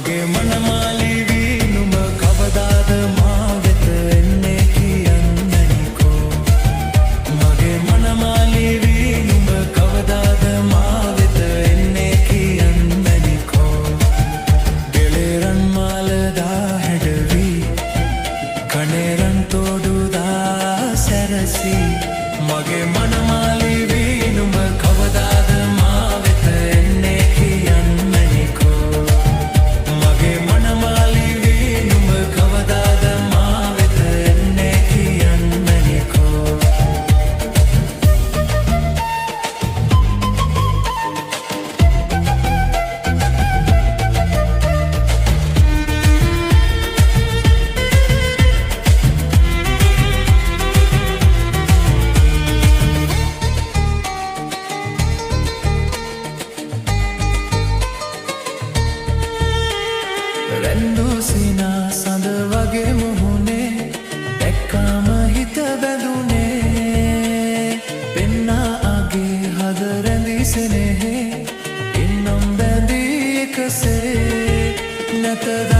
මගේ මනමාලි වී නුඹ කවදාද මා වෙත එන්නේ කියන්නනිකෝ මගේ මනමාලි වී නුඹ කවදාද මා වෙත එන්නේ කියන්නනිකෝ ගෙලෙරන් මාලදා හැඩවී කණේරන් තෝඩුදා සැරසී මගේ මනමාලි වී නුඹ කවදාද මා වෙත එන්නේ කියන්නනිකෝ මගේ මනමාලි වී නුඹ කවදාද මා වෙත එන්නේ කියන්නනිකෝ රැන්දුසිනා සඳ වගේ මුහුණේ දැක්කාම හිත බැඳුනේ පෙන්නා අගේ හද රැඳී සෙනෙහේ ඉන්නම් බැඳී එකසේ නැතද